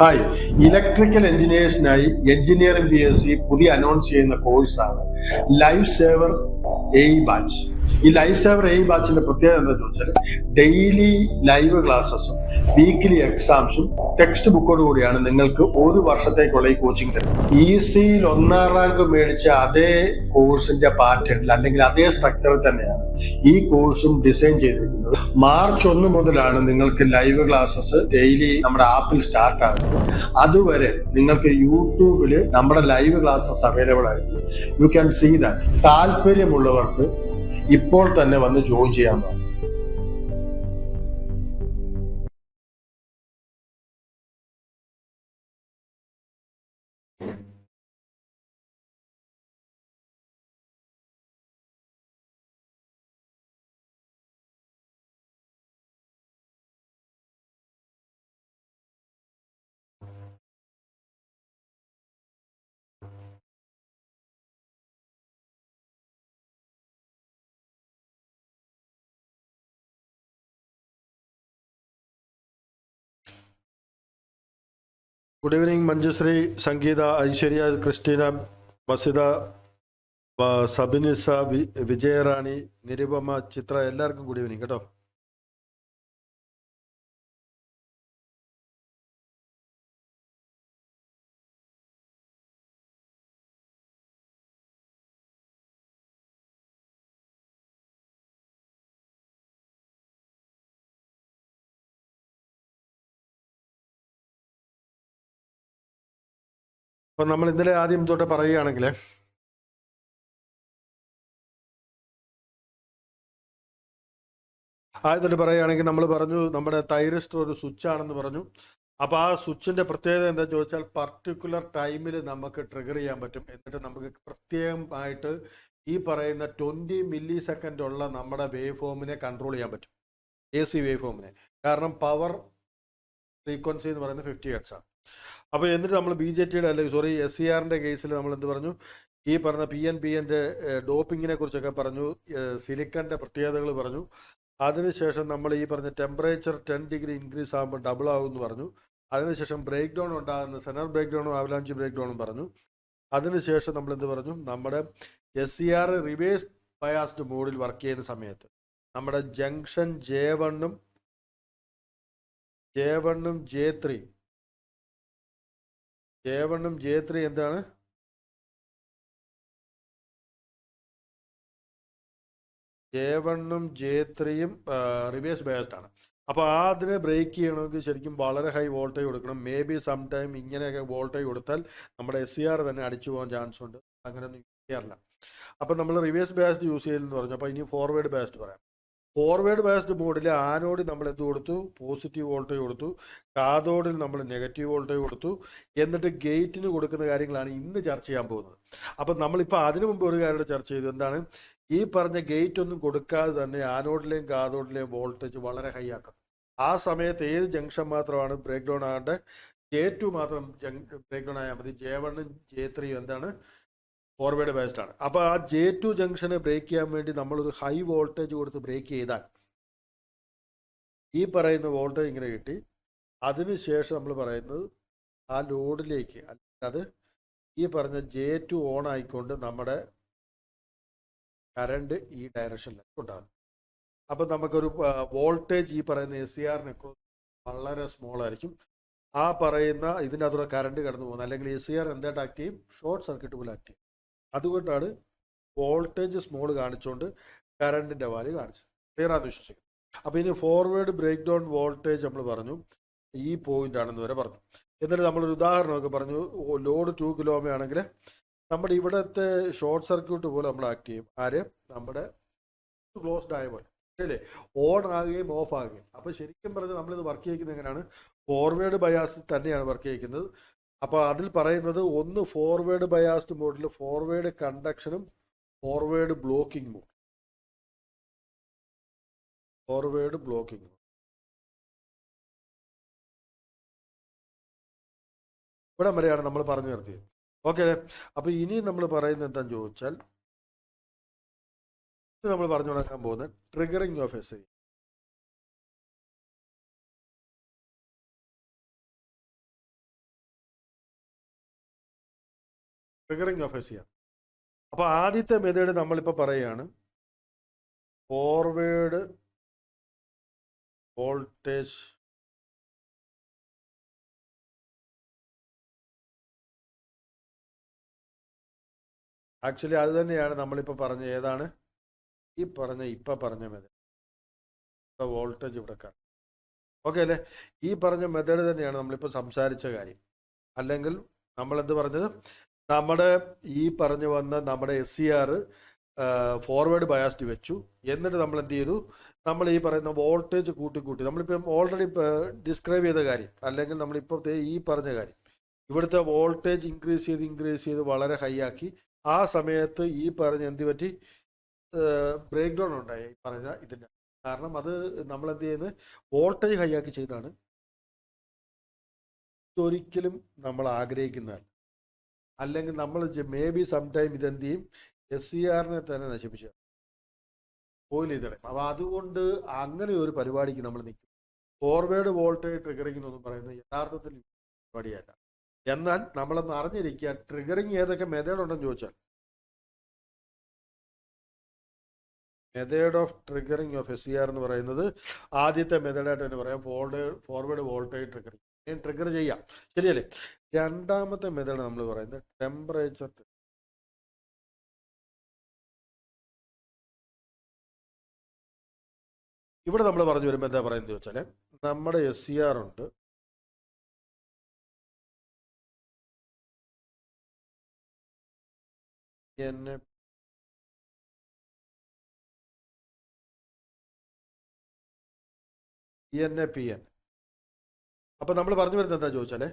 Hi, electrical എഞ്ചിനീയേഴ്സിനായി engineering PSC പുതിയ announce ചെയ്യുന്ന കോഴ്സാണ് ലൈഫ് സേവർ ബാച്ച്. ഈ ലൈഫ് സേവർ ബാച്ചിന്റെ പ്രത്യേകത എന്താ ചോദിച്ചാൽ ഡെയിലി ലൈവ് ക്ലാസ്സസും വീക്കിലി എക്സാംസും ടെക്സ്റ്റ് ബുക്കോട് കൂടിയാണ് നിങ്ങൾക്ക് ഒരു വർഷത്തേക്കുള്ള ഈ കോച്ചിങ് തരുന്നത്. ECയിൽ 1ാം റാങ്ക് മേടിച്ച അതേ കോഴ്സിന്റെ പാറ്റേണിൽ അല്ലെങ്കിൽ അതേ സ്ട്രക്ചറിൽ തന്നെയാണ് ഈ കോഴ്സും ഡിസൈൻ ചെയ്തിരിക്കുന്നത്. മാർച്ച് 1 മുതലാണ് നിങ്ങൾക്ക് ലൈവ് ക്ലാസ്സസ് ഡെയിലി നമ്മുടെ ആപ്പിൽ സ്റ്റാർട്ട് ആകുന്നത്. അതുവരെ നിങ്ങൾക്ക് യൂട്യൂബിൽ നമ്മുടെ ലൈവ് ക്ലാസ്സസ് അവൈലബിൾ ആയിരിക്കും. You can see that. താല്പര്യമുള്ളവർക്ക് ഇപ്പോൾ തന്നെ വന്ന് ജോയിൻ ചെയ്യാവുന്നതാണ്. Good evening Manjushree, Sangeetha, Aishwarya, Christina, Masitha, Sabinisa, Vijayarani, Nirupama, Chithra, എല്ലാവർക്കും ഗുഡ് ഈവനിങ് കേട്ടോ. അപ്പം നമ്മൾ ഇന്നലെ ആദ്യം തൊട്ട് പറയുകയാണെങ്കിൽ നമ്മൾ പറഞ്ഞു നമ്മുടെ തൈറിസ്റ്റർ ഒരു സ്വിച്ച് ആണെന്ന് പറഞ്ഞു. അപ്പോൾ ആ സ്വിച്ചിന്റെ പ്രത്യേകത എന്താ ചോദിച്ചാൽ പർട്ടിക്കുലർ ടൈമിൽ നമുക്ക് ട്രിഗർ ചെയ്യാൻ പറ്റും. എന്നിട്ട് നമുക്ക് പ്രത്യേകമായിട്ട് ഈ പറയുന്ന 20 മില്ലി സെക്കൻഡ് ഉള്ള നമ്മുടെ വേവ് ഫോമിനെ കൺട്രോൾ ചെയ്യാൻ പറ്റും, AC വേവ് ഫോമിനെ. കാരണം പവർ ഫ്രീക്വൻസി എന്ന് പറയുന്നത് 50 Hz ആണ്. അപ്പോൾ എന്നിട്ട് നമ്മൾ BJTയുടെ SCRന്റെ കേസിൽ നമ്മൾ എന്ത് പറഞ്ഞു, ഈ പറഞ്ഞ PNPന്റെ ഡോപ്പിങ്ങിനെ കുറിച്ചൊക്കെ പറഞ്ഞു, സിലിക്കന്റെ പ്രത്യേകതകൾ പറഞ്ഞു. അതിനുശേഷം നമ്മൾ ഈ പറഞ്ഞ ടെമ്പറേച്ചർ 10 ഡിഗ്രി ഇൻക്രീസ് ആകുമ്പോൾ ഡബിൾ ആകും എന്ന് പറഞ്ഞു. അതിനുശേഷം ബ്രേക്ക് ഡൗൺ ഉണ്ടാകുന്ന സെനർ ബ്രേക്ക് ഡൗണും അവലാഞ്ചി ബ്രേക്ക് ഡൗണും പറഞ്ഞു. അതിനുശേഷം നമ്മൾ എന്ത് പറഞ്ഞു, നമ്മുടെ SCR റിവേഴ്സ് ബയാസ്ഡ് മോഡിൽ വർക്ക് ചെയ്യുന്ന സമയത്ത് നമ്മുടെ ജംഗ്ഷൻ J1ഉം J3 എന്താണ്, J1ഉം J3യും റിവേഴ്സ് ബയാസ്ഡ് ആണ്. അപ്പോൾ അതിനെ ബ്രേക്ക് ചെയ്യണമെങ്കിൽ ശരിക്കും വളരെ ഹൈ വോൾട്ടേജ് കൊടുക്കണം. മേ ബി സം ടൈം ഇങ്ങനെയൊക്കെ വോൾട്ടേജ് കൊടുത്താൽ നമ്മുടെ SCR തന്നെ അടിച്ചു പോകാൻ ചാൻസ് ഉണ്ട്. അങ്ങനെയൊന്നും യൂസ് ചെയ്യാറില്ല. അപ്പം നമ്മൾ റിവേഴ്സ് ബയാസ്ഡ് യൂസ് ചെയ്തെന്ന് പറഞ്ഞു. അപ്പോൾ ഇനി ഫോർവേഡ് ബയാസ്ഡ് പറയാം. ഫോർവേഡ് ബയാസ്ഡ് മോഡിൽ ആനോഡിൽ നമ്മൾ എന്ത് കൊടുത്തു, പോസിറ്റീവ് വോൾട്ടേജ് കൊടുത്തു. കാഥോഡിൽ നമ്മൾ നെഗറ്റീവ് വോൾട്ടേജ് കൊടുത്തു. എന്നിട്ട് ഗേറ്റിന് കൊടുക്കുന്ന കാര്യങ്ങളാണ് ഇന്ന് ചർച്ച ചെയ്യാൻ പോകുന്നത്. അപ്പം നമ്മളിപ്പോൾ അതിനു മുമ്പ് ഒരു കാര്യം ചർച്ച ചെയ്തു. എന്താണ്, ഈ പറഞ്ഞ ഗേറ്റ് ഒന്നും കൊടുക്കാതെ തന്നെ ആനോഡിലെയും കാഥോഡിലെയും വോൾട്ടേജ് വളരെ ഹൈ ആക്കും. ആ സമയത്ത് ഏത് ജംഗ്ഷൻ മാത്രമാണ് ബ്രേക്ക് ഡൗൺ ആകേണ്ടത്, J2 മാത്രം ബ്രേക്ക് ഡൗൺ ആയാൽ മതി. J1ഉം J3യും എന്താണ്, ഫോർവേഡ് ബയാസ്ഡ് ആണ്. അപ്പോൾ ആ J2 ജംഗ്ഷനെ ബ്രേക്ക് ചെയ്യാൻ വേണ്ടി നമ്മളൊരു ഹൈ വോൾട്ടേജ് കൊടുത്ത് ബ്രേക്ക് ചെയ്താൽ ഈ പറയുന്ന വോൾട്ടേജ് ഇങ്ങനെ കിട്ടി. അതിനുശേഷം നമ്മൾ പറയുന്നത് ആ ലോഡിലേക്ക്, അത് ഈ പറഞ്ഞ J2 ഓൺ ആയിക്കൊണ്ട് നമ്മുടെ കറണ്ട് ഈ ഡയറക്ഷനിലേക്ക് ഉണ്ടാകും. അപ്പം നമുക്കൊരു വോൾട്ടേജ് ഈ പറയുന്ന SCRനൊക്കെ വളരെ സ്മോൾ ആയിരിക്കും. ആ പറയുന്ന ഇതിനകത്തൂടെ കറണ്ട് കടന്നു പോകുന്നത്, അല്ലെങ്കിൽ SCR എന്തായിട്ട് ആക്ട് ചെയ്യും, ഷോർട്ട് സർക്യൂട്ട് പോലെ ആക്ട് ചെയ്യും. അതുകൊണ്ടാണ് വോൾട്ടേജ് സ്മോൾ കാണിച്ചുകൊണ്ട് കറണ്ടിൻ്റെ വാല്യൂ കാണിച്ചത്. ക്ലിയർ ആണെന്ന് വിശ്വസിക്കുന്നു. അപ്പോൾ ഇനി ഫോർവേഡ് ബ്രേക്ക് ഡൗൺ വോൾട്ടേജ് നമ്മൾ പറഞ്ഞു ഈ പോയിന്റ് ആണെന്ന് വരെ പറഞ്ഞു. എന്നിട്ട് നമ്മളൊരു ഉദാഹരണമൊക്കെ പറഞ്ഞു. ലോഡ് 2 kilo ആണെങ്കിൽ നമ്മുടെ ഇവിടുത്തെ ഷോർട്ട് സർക്യൂട്ട് പോലെ നമ്മൾ ആക്ട് ചെയ്യും. നമ്മുടെ ക്ലോസ്ഡ് ആയ പോലെ അല്ലേ, ഓൺ ആകുകയും ഓഫ് ആകുകയും. അപ്പോൾ ശരിക്കും പറഞ്ഞാൽ നമ്മളിത് വർക്ക് ചെയ്യിക്കുന്നത് എങ്ങനെയാണ്, ഫോർവേഡ് ബയാസ് തന്നെയാണ് വർക്ക് ചെയ്യിക്കുന്നത്. അപ്പോൾ അതിൽ പറയുന്നത് ഒന്ന് ഫോർവേഡ് ബയാസ്ഡ് മോഡിൽ ഫോർവേഡ് കണ്ടക്ഷനും ഫോർവേഡ് ബ്ലോക്കിംഗ് മോഡ്. ഇവിടെ വരെയാണ് നമ്മൾ പറഞ്ഞു നിർത്തിയത്. ഓക്കെ. അപ്പോൾ ഇനി നമ്മൾ പറയുന്നത് എന്താണെന്ന് ചോദിച്ചാൽ, നമ്മൾ പറഞ്ഞു തുടങ്ങാൻ പോകുന്നത് triggering of SI. Triggering of SCR. അപ്പോൾ ആദ്യത്തെ മെത്തേഡ് നമ്മളിപ്പോൾ പറയുകയാണ് ഫോർവേഡ് വോൾട്ടേജ് ആക്ച്വലി അത് തന്നെയാണ് നമ്മളിപ്പോൾ പറഞ്ഞ ഏതാണ് ഇപ്പം പറഞ്ഞ മെത്തേഡ് വോൾട്ടേജ് ഇവിടെ കാണാം. ഓക്കെ അല്ലേ? ഈ പറഞ്ഞ മെത്തേഡ് തന്നെയാണ് നമ്മളിപ്പോൾ സംസാരിച്ച കാര്യം. അല്ലെങ്കിൽ നമ്മളെന്ത് പറഞ്ഞത്, നമ്മുടെ ഈ പറഞ്ഞു വന്ന നമ്മുടെ SCR ഫോർവേഡ് ബയാസ്ഡ് വെച്ചു. എന്നിട്ട് നമ്മൾ എന്ത് ചെയ്തു, നമ്മൾ ഈ പറയുന്ന വോൾട്ടേജ് കൂട്ടി നമ്മളിപ്പം ഓൾറെഡി ഡിസ്ക്രൈബ് ചെയ്ത കാര്യം, അല്ലെങ്കിൽ നമ്മളിപ്പോൾ ഈ പറഞ്ഞ കാര്യം, ഇവിടുത്തെ വോൾട്ടേജ് ഇൻക്രീസ് ചെയ്ത് വളരെ ഹൈ ആക്കി. ആ സമയത്ത് ഈ പറഞ്ഞ എന്ത് പറ്റി, ബ്രേക്ക് ഡൗൺ ഉണ്ടായി ഈ പറഞ്ഞ ഇതിൻ്റെ. കാരണം അത് നമ്മൾ എന്ത് ചെയ്യുന്നത്, വോൾട്ടേജ് ഹൈ ആക്കി ചെയ്താണ്. ഒരിക്കലും നമ്മൾ ആഗ്രഹിക്കുന്നതല്ല. അല്ലെങ്കിൽ നമ്മൾ മേ ബി സംടൈം ഇതെന്ത് ചെയ്യും, SCRനെ തന്നെ നശിപ്പിച്ചു ഓയിൽ ചെയ്തളയും. അപ്പോൾ അതുകൊണ്ട് അങ്ങനെ ഒരു പരിപാടിക്ക് നമ്മൾ നിൽക്കും. ഫോർവേഡ് വോൾട്ടേജ് ട്രിഗറിംഗ് എന്നൊന്നും പറയുന്നത് യഥാർത്ഥത്തിൽ പരിപാടിയല്ല. എന്നാൽ നമ്മളൊന്ന് അറിഞ്ഞിരിക്കുക, ട്രിഗറിങ് ഏതൊക്കെ മെത്തേഡ് ഉണ്ടെന്ന് ചോദിച്ചാൽ, method of triggering of SCR എന്ന് പറയുന്നത് ആദ്യത്തെ മെത്തേഡായിട്ട് തന്നെ പറയാം ഫോർവേഡ് വോൾട്ടേജ് ട്രിഗറിങ്. ട്രിഗർ ചെയ്യാം, ശരിയല്ലേ? രണ്ടാമത്തെ മെത്തേഡ് നമ്മൾ പറയുന്നത് ടെമ്പറേച്ചർ. ഇവിടെ നമ്മൾ പറഞ്ഞു വരുമ്പോൾ എന്താ പറയുന്നത് വെച്ചാൽ, നമ്മുടെ SCR ഉണ്ട്, PN. അപ്പം നമ്മൾ പറഞ്ഞു വരുന്നത് എന്താ ചോദിച്ചാൽ,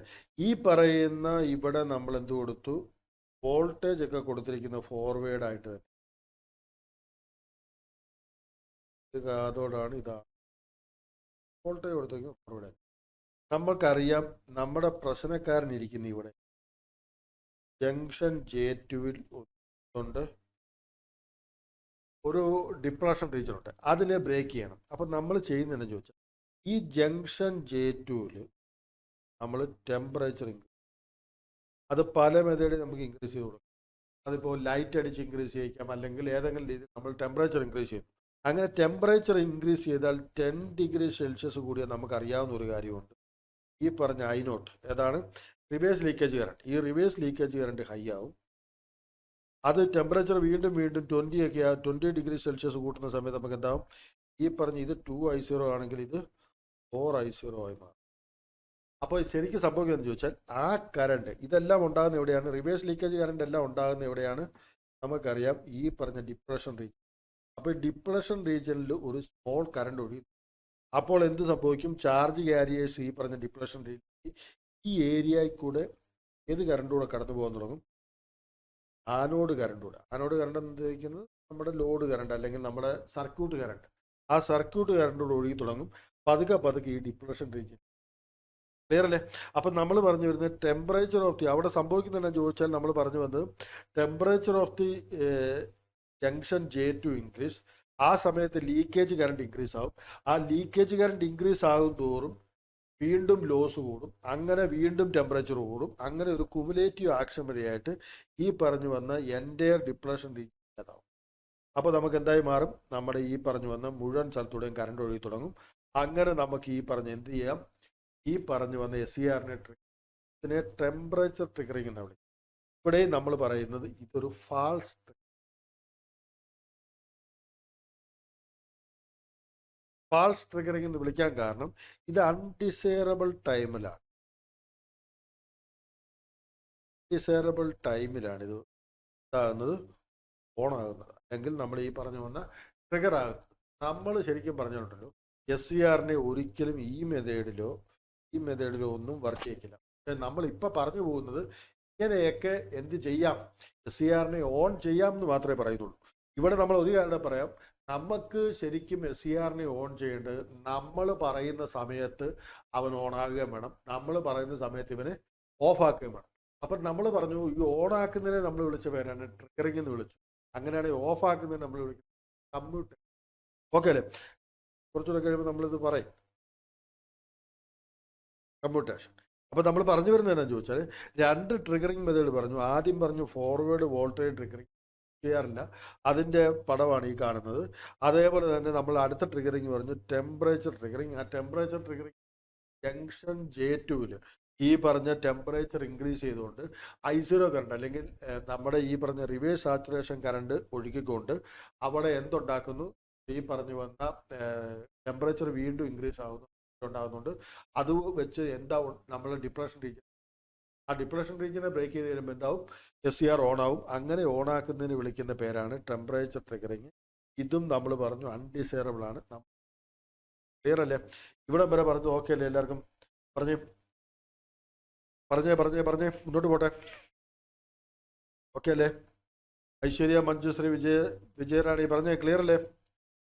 ഈ പറയുന്ന ഇവിടെ നമ്മൾ എന്ത് കൊടുത്തു, വോൾട്ടേജ് ഒക്കെ കൊടുത്തിരിക്കുന്ന ഫോർവേഡ് ആയിട്ട് തന്നെ. അതോടാണ് ഇതാണ് വോൾട്ടേജ് കൊടുത്തിരിക്കുന്നത് ഫോർവേഡ്. നമ്മൾക്കറിയാം നമ്മുടെ പ്രശ്നക്കാരൻ ഇരിക്കുന്ന ഇവിടെ ജംഗ്ഷൻ J2-ൽ ഉണ്ട് ഒരു ഡിപ്രഷൻ റീജിയൻ ഉണ്ട്, അതിനെ ബ്രേക്ക് ചെയ്യണം. അപ്പം നമ്മൾ ചെയ്യുന്നതെന്ന് ചോദിച്ചാൽ, ഈ ജംഗ്ഷൻ J2-ൽ നമ്മൾ ടെമ്പറേച്ചർ അത് പല മെത്തേഡിൽ നമുക്ക് ഇൻക്രീസ് ചെയ്ത് കൊടുക്കാം. അതിപ്പോൾ ലൈറ്റ് അടിച്ച് ഇൻക്രീസ് ചെയ്യിക്കാം, അല്ലെങ്കിൽ ഏതെങ്കിലും രീതിയിൽ നമ്മൾ ടെമ്പറേച്ചർ ഇൻക്രീസ് ചെയ്യും. അങ്ങനെ ടെമ്പറേച്ചർ ഇൻക്രീസ് ചെയ്താൽ 10 ഡിഗ്രി സെൽഷ്യസ് കൂടിയ നമുക്കറിയാവുന്ന ഒരു കാര്യമുണ്ട്, ഈ പറഞ്ഞ I0. ഏതാണ്? Reverse leakage current. ഈ റിവേഴ്സ് ലീക്കേജ് കറണ്ട് ഹൈ ആവും. അത് ടെമ്പറേച്ചർ വീണ്ടും 20 ഡിഗ്രി സെൽഷ്യസ് കൂട്ടുന്ന സമയത്ത് നമുക്ക് എന്താവും, ഈ പറഞ്ഞ ഇത് 2I0 ആണെങ്കിൽ ഇത് 4I0 ആയി മാറും. അപ്പോൾ ശരിക്കും സംഭവിക്കുന്നതെന്ന് ചോദിച്ചാൽ, ആ കറണ്ട് ഇതെല്ലാം ഉണ്ടാകുന്ന എവിടെയാണ്, റിവേഴ്സ് ലീക്കേജ് കറണ്ട് എല്ലാം ഉണ്ടാകുന്ന എവിടെയാണ്, നമുക്കറിയാം ഈ പറഞ്ഞ ഡിപ്രഷൻ റീജിയൻ. അപ്പോൾ ഡിപ്രഷൻ റീജിയനിൽ ഒരു സ്മോൾ കറണ്ട് ഒഴുകി. അപ്പോൾ എന്ത് സംഭവിക്കും, ചാർജ് ക്യാരിയേഴ്സ് ഈ പറഞ്ഞ ഡിപ്രഷൻ റീജിയൻ ഈ ഏരിയയിൽ കൂടെ ഏത് കറണ്ട് കൂടെ കടന്നു പോകാൻ തുടങ്ങും, ആനോഡ് കറണ്ട് കൂടെ. ആനോഡ് കറണ്ട് എന്തിരിക്കുന്നത്, നമ്മുടെ ലോഡ് കറണ്ട് അല്ലെങ്കിൽ നമ്മുടെ സർക്യൂട്ട് കറണ്ട്. ആ സർക്യൂട്ട് കറണ്ട് കൂടെ ഒഴുകി തുടങ്ങും പതുക്കെ ഈ ഡിപ്രഷൻ റീജിയൻ. ക്ലിയർ അല്ലേ? അപ്പം നമ്മൾ പറഞ്ഞു വരുന്നത് ടെമ്പറേച്ചർ ഓഫ് ദി, അവിടെ സംഭവിക്കുന്നതെന്ന് ചോദിച്ചാൽ നമ്മൾ പറഞ്ഞു വന്നത് temperature of the junction J2 increase. ആ സമയത്ത് ലീക്കേജ് കറണ്ട് ഇൻക്രീസ് ആവും. ആ ലീക്കേജ് കറണ്ട് ഇൻക്രീസ് ആകും തോറും വീണ്ടും ലോസ് കൂടും, അങ്ങനെ വീണ്ടും ടെമ്പറേച്ചർ കൂടും. അങ്ങനെ ഒരു കുമുലേറ്റീവ് ആക്ഷൻ വഴിയായിട്ട് ഈ പറഞ്ഞു വന്ന എൻറ്റയർ ഡിപ്രഷൻ റീജിയൻ ആവും. അപ്പോൾ നമുക്ക് എന്തായി മാറും, നമ്മുടെ ഈ പറഞ്ഞു വന്ന മുഴുവൻ സ്ഥലത്തൂടെയും കറണ്ട് ഒഴുകി തുടങ്ങും. അങ്ങനെ നമുക്ക് ഈ പറഞ്ഞ് എന്ത് ചെയ്യാം, ഈ പറഞ്ഞു വന്ന SCRനെ ഇതിനെ ടെമ്പറേച്ചർ ട്രിഗറിങ് എന്ന് വിളിക്കും. ഇവിടെ നമ്മൾ പറയുന്നത് ഇതൊരു ഫാൾസ് ട്രിഗറിങ് എന്ന് വിളിക്കാൻ കാരണം ഇത് അൺഡിസൈറബിൾ ടൈമിലാണ്. ഇത് ഇതാകുന്നത്, ഓണാകുന്നത്, അല്ലെങ്കിൽ നമ്മൾ ഈ പറഞ്ഞു വന്ന ട്രിഗർ ആകുന്നത്. നമ്മൾ ശരിക്കും പറഞ്ഞിട്ടുണ്ടല്ലോ, SCRനെ ഒരിക്കലും ഈ മെത്തേഡിലോ ഒന്നും വർക്ക് ചെയ്യിക്കില്ല. പക്ഷെ നമ്മൾ ഇപ്പം പറഞ്ഞു പോകുന്നത് ഇങ്ങനെയൊക്കെ എന്ത് ചെയ്യാം, SCRനെ ഓൺ ചെയ്യാം എന്ന് മാത്രമേ പറയുന്നുള്ളൂ. ഇവിടെ നമ്മൾ ഒരു കാര്യം പറയാം, നമുക്ക് ശരിക്കും SCRനെ ഓൺ ചെയ്യേണ്ടത് നമ്മൾ പറയുന്ന സമയത്ത് അവൻ ഓണാകുകയും വേണം, നമ്മൾ പറയുന്ന സമയത്ത് ഇവനെ ഓഫാക്കുകയും വേണം. അപ്പം നമ്മൾ പറഞ്ഞു ഈ ഓണാക്കുന്നതിനെ നമ്മൾ വിളിച്ച പേരാണ് ട്രിഗറിങ് എന്ന് വിളിച്ചു. അങ്ങനെയാണെങ്കിൽ ഓഫാക്കുന്നതിനെ നമ്മൾ വിളിക്കുന്നത് കമ്മ്യൂട്ടർ. ഓക്കെ അല്ലേ? കുറച്ചുകൂടെ കഴിയുമ്പോൾ നമ്മളിത് പറയും, കമ്മ്യൂട്ടേഷൻ. അപ്പോൾ നമ്മൾ പറഞ്ഞു വരുന്നത് എന്താണെന്ന് ചോദിച്ചാൽ രണ്ട് ട്രിഗറിങ് മെത്തേഡ് പറഞ്ഞു. ആദ്യം പറഞ്ഞു ഫോർവേഡ് വോൾട്ടേജ് ട്രിഗറിങ് ചെയ്യാറില്ല, അതിൻ്റെ പടമാണ് ഈ കാണുന്നത്. അതേപോലെ തന്നെ നമ്മൾ അടുത്ത ട്രിഗറിങ് പറഞ്ഞു ടെമ്പറേച്ചർ ട്രിഗറിങ്. ആ ടെമ്പറേച്ചർ ട്രിഗറിങ് ജംഗ്ഷൻ J2-ൽ ഈ പറഞ്ഞ ടെമ്പറേച്ചർ ഇൻക്രീസ് ചെയ്തുകൊണ്ട് I0 കറണ്ട് അല്ലെങ്കിൽ നമ്മുടെ ഈ പറഞ്ഞ റിവേഴ്സ് സാച്ചുറേഷൻ കറണ്ട് ഒഴുകിക്കൊണ്ട് അവിടെ എന്തുണ്ടാക്കുന്നു, ഈ പറഞ്ഞു വന്ന ടെമ്പറേച്ചർ വീണ്ടും ഇൻക്രീസ് ഉണ്ടാകുന്നുണ്ട്. അത് വെച്ച് എന്താവും, നമ്മൾ ഡിപ്രഷൻ റീജിയൻ, ആ ഡിപ്രഷൻ റീജിയനെ ബ്രേക്ക് ചെയ്ത് കഴിയുമ്പോൾ എന്താവും, SCR ഓൺ ആവും. അങ്ങനെ ഓൺ ആക്കുന്നതിന് വിളിക്കുന്ന പേരാണ് ടെമ്പറേച്ചർ ട്രിഗറിങ്. ഇതും നമ്മൾ പറഞ്ഞു അൺഡിസൈറബിൾ ആണ്. ക്ലിയർ അല്ലേ? ഇവിടെ വരെ പറഞ്ഞു ഓക്കെ അല്ലേ എല്ലാവർക്കും? പറഞ്ഞേ പറഞ്ഞേ പറഞ്ഞേ പറഞ്ഞേ മുന്നോട്ട് പോട്ടെ. ഓക്കെ അല്ലേ? ഐശ്വര്യ, മഞ്ജുശ്രീ, വിജയറാണി പറഞ്ഞേ ക്ലിയർ അല്ലേ?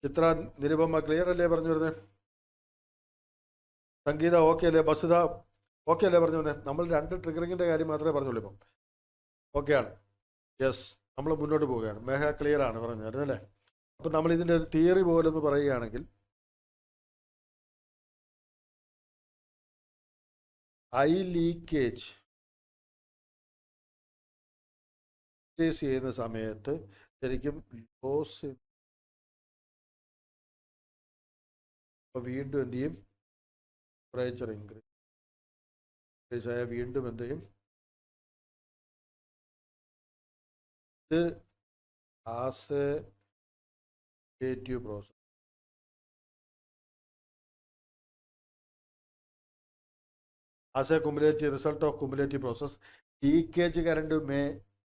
ചിത്ര, നിരുപമ ക്ലിയർ അല്ലേ പറഞ്ഞു വരുന്നത്? സംഗീത ഓക്കെ അല്ലേ? ബസുത ഓക്കെ അല്ലേ പറഞ്ഞു വന്നേ? നമ്മൾ രണ്ട് ട്രിഗറിങ്ങിൻ്റെ കാര്യം മാത്രമേ പറഞ്ഞുള്ളൂ ഇപ്പം. ഓക്കെയാണ്, യെസ്, നമ്മൾ മുന്നോട്ട് പോവുകയാണ്. മേഘ ക്ലിയർ ആണ് പറഞ്ഞത് അല്ലേ? അപ്പം നമ്മൾ ഇതിൻ്റെ ഒരു തിയറി പോലൊന്ന് പറയുകയാണെങ്കിൽ ഐ ലീക്കേജ് ചെയ്യുന്ന സമയത്ത് ശരിക്കും ലോസ് വീണ്ടും എന്ത് ചെയ്യും, ടെമ്പറേച്ചർ ഇൻക്രീസ് ആയ വീണ്ടും എന്ത് ചെയ്യും, ഇത് as A creative process. As a cumulative result of cumulative process, leakage current may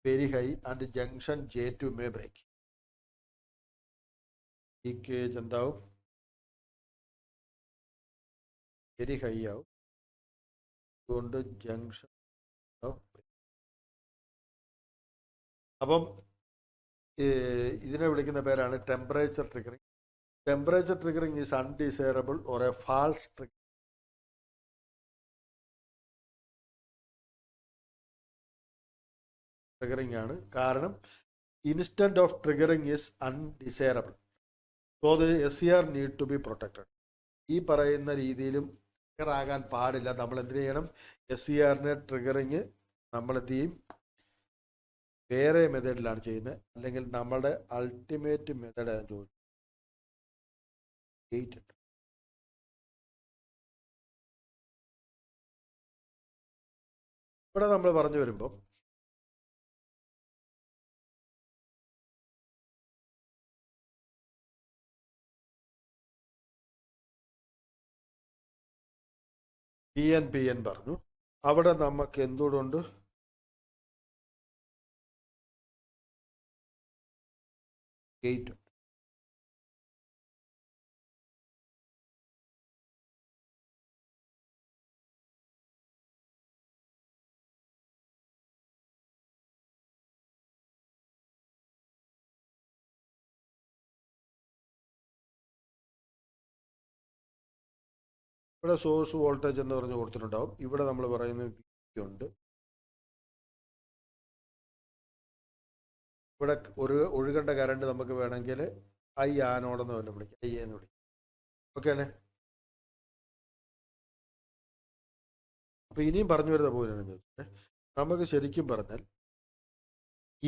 very high and junction J2 may break. Leakage എന്താവും, വെരി ഹൈ ആവും, അതുകൊണ്ട് ജംഗ്ഷൻ. അപ്പം ഇതിനെ വിളിക്കുന്ന പേരാണ് temperature triggering. Temperature triggering is undesirable or a false triggering ആണ്. കാരണം instant of triggering is undesirable, so the SCR need to be protected. ഈ പറയുന്ന രീതിയിലും ട്രിഗർ ആകാൻ പാടില്ല. നമ്മൾ എന്ത് ചെയ്യണം, SCRനെ ട്രിഗറിങ് നമ്മൾ എന്ത് ചെയ്യും, വേറെ മെത്തേഡിലാണ് ചെയ്യുന്നത്. അല്ലെങ്കിൽ നമ്മുടെ അൾട്ടിമേറ്റ് മെത്തേഡ് ചോദിച്ചു ഗേറ്റ്. ഇവിടെ നമ്മൾ പറഞ്ഞു വരുമ്പോൾ PN പറഞ്ഞു. അവിടെ നമുക്ക് എന്തുകൊണ്ട് ഗേറ്റ്. ഇവിടെ സോഴ്സ് വോൾട്ടേജ് എന്ന് പറഞ്ഞ് കൊടുത്തിട്ടുണ്ടാവും. ഇവിടെ നമ്മൾ പറയുന്നത് V ഉണ്ട്. ഇവിടെ ഒഴുകേണ്ട കറണ്ട് നമുക്ക് വേണമെങ്കിൽ I ആനോടെന്ന് തന്നെ വിളിക്കാം, I എന്ന് വിളിക്കാം. ഓക്കെ അല്ലേ? അപ്പൊ ഇനിയും പറഞ്ഞു വരുന്ന പോലെയാണെന്ന് ചോദിച്ചാൽ നമുക്ക് ശരിക്കും പറഞ്ഞാൽ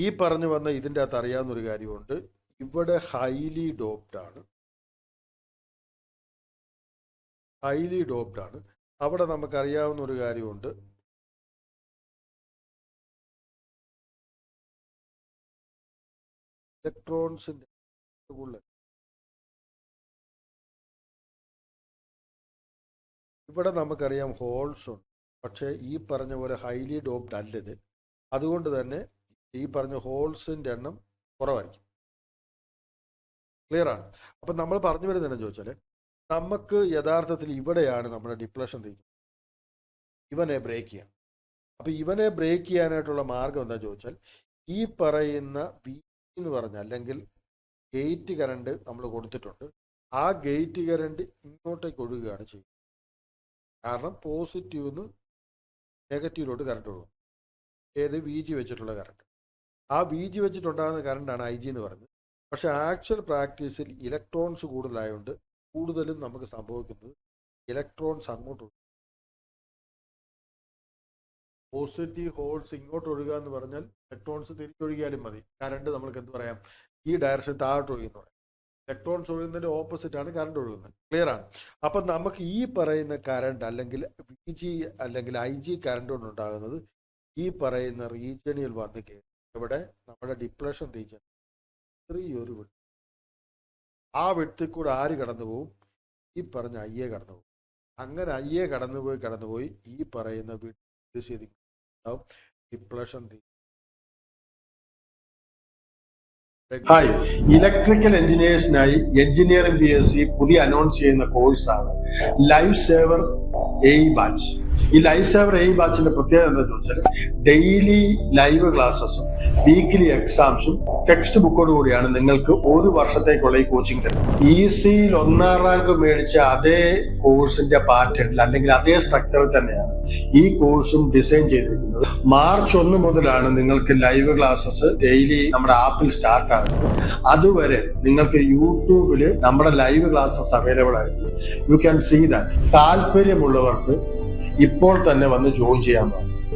ഈ പറഞ്ഞു വന്ന ഇതിൻ്റെ അകത്ത് അറിയാവുന്ന ഒരു കാര്യമുണ്ട്. ഇവിടെ ഹൈലി ഡോപ്ഡ് ആണ്. അവിടെ നമുക്കറിയാവുന്ന ഒരു കാര്യമുണ്ട്, ഇലക്ട്രോൺസിന്റെ കൂടുതൽ. ഇവിടെ നമുക്കറിയാം ഹോൾസ് ഉണ്ട്, പക്ഷേ ഈ പറഞ്ഞ പോലെ ഹൈലി ഡോപ്ഡ് അല്ലത്. അതുകൊണ്ട് തന്നെ ഈ പറഞ്ഞ ഹോൾസിന്റെ എണ്ണം കുറവായിരിക്കും. ക്ലിയർ ആണ്? അപ്പം നമ്മൾ പറഞ്ഞു വരുന്നത് എന്താണെന്ന് ചോദിച്ചാൽ നമുക്ക് യഥാർത്ഥത്തിൽ ഇവിടെയാണ് നമ്മുടെ ഡിപ്ലഷൻ റീജിയൻ. ഇവനെ ബ്രേക്ക് ചെയ്യാം. അപ്പം ഇവനെ ബ്രേക്ക് ചെയ്യാനായിട്ടുള്ള മാർഗം എന്താ ചോദിച്ചാൽ ഈ പറയുന്ന V എന്ന് പറഞ്ഞ അല്ലെങ്കിൽ ഗേറ്റ് കറണ്ട് നമ്മൾ കൊടുത്തിട്ടുണ്ട്. ആ ഗേറ്റ് കറണ്ട് ഇങ്ങോട്ടേക്ക് ഒഴുകുകയാണ് ചെയ്യുന്നത്. കാരണം പോസിറ്റീവ് നിന്ന് നെഗറ്റീവിലോട്ട് കറണ്ട് ഒഴുകും. ഏത് VG വെച്ചിട്ടുള്ള കറണ്ട്. ആ VG വെച്ചിട്ടുണ്ടാകുന്ന കറണ്ടാണ് IG എന്ന് പറയുന്നത്. പക്ഷെ ആക്ച്വൽ പ്രാക്ടീസിൽ ഇലക്ട്രോൺസ് കൂടുതലായതുകൊണ്ട് കൂടുതലും നമുക്ക് സംഭവിക്കുന്നത് ഇലക്ട്രോൺസ് അങ്ങോട്ട് പോസിറ്റീവ് ഹോൾസ് ഇങ്ങോട്ട് ഒഴുകുക എന്ന് പറഞ്ഞാൽ ഇലക്ട്രോൺസ് തിരിച്ചൊഴുകിയാലും മതി. കറണ്ട് നമ്മൾക്ക് എന്ത് പറയാം, ഈ ഡയറക്ഷൻ താഴോട്ട് ഒഴുകുന്നു. ഇലക്ട്രോൺസ് ഒഴുകുന്നതിന്റെ ഓപ്പോസിറ്റ് ആണ് കറണ്ട് ഒഴുകുന്നത്. ക്ലിയർ ആണ്. അപ്പം നമുക്ക് ഈ പറയുന്ന കറണ്ട് അല്ലെങ്കിൽ VG അല്ലെങ്കിൽ IG കറണ്ട് കൊണ്ടുണ്ടാകുന്നത് ഈ പറയുന്ന റീജിയണിൽ വന്ന് കയറി ഇവിടെ നമ്മുടെ ഡിപ്ലഷൻ റീജിയൻ ചെറിയൊരു വിട്ട്, ആ വിട്ടിൽ കൂടെ ആര് കടന്നു പോകും, ഈ പറഞ്ഞ IA കടന്നു പോകും. അങ്ങനെ IA കടന്നുപോയി ഈ പറയുന്ന ഡിപ്ലഷൻ റീജിയൻ. ഹായ്, ഇലക്ട്രിക്കൽ എഞ്ചിനീയേഴ്സിനായി എഞ്ചിനീയറിംഗ് BSc പുതിയ അനൗൺസ് ചെയ്യുന്ന കോഴ്സാണ് ലൈഫ് സേവർ AE ബാച്ച്. ഈ ലൈഫ് സേവർ AE ബാച്ചിന്റെ പ്രത്യേകത എന്താണെന്ന് ചോദിച്ചാൽ ഡെയിലി ലൈവ് ക്ലാസ്സസും വീക്കിലി എക്സാംസും ടെക്സ്റ്റ് ബുക്കോട് കൂടിയാണ് നിങ്ങൾക്ക് ഒരു വർഷത്തേക്കുള്ള ഈ കോച്ചിങ് തരുന്നത്. ECയിൽ 1ാം റാങ്ക് മേടിച്ച അതേ കോഴ്സിന്റെ പാറ്റേണിൽ അല്ലെങ്കിൽ അതേ സ്ട്രക്ചറിൽ തന്നെയാണ് ഈ കോഴ്സും ഡിസൈൻ ചെയ്തിരിക്കുന്നത്. മാർച്ച് 1 മുതലാണ് നിങ്ങൾക്ക് ലൈവ് ക്ലാസ്സസ് ഡെയിലി നമ്മുടെ ആപ്പിൽ സ്റ്റാർട്ട് ആകുന്നത്. അതുവരെ നിങ്ങൾക്ക് യൂട്യൂബിൽ നമ്മുടെ ലൈവ് ക്ലാസ്സസ് അവൈലബിൾ ആയിരിക്കും. You can see that. താല്പര്യമുള്ളവർക്ക് ഇപ്പോൾ തന്നെ വന്ന് ജോയിൻ ചെയ്യാൻ പറ്റും.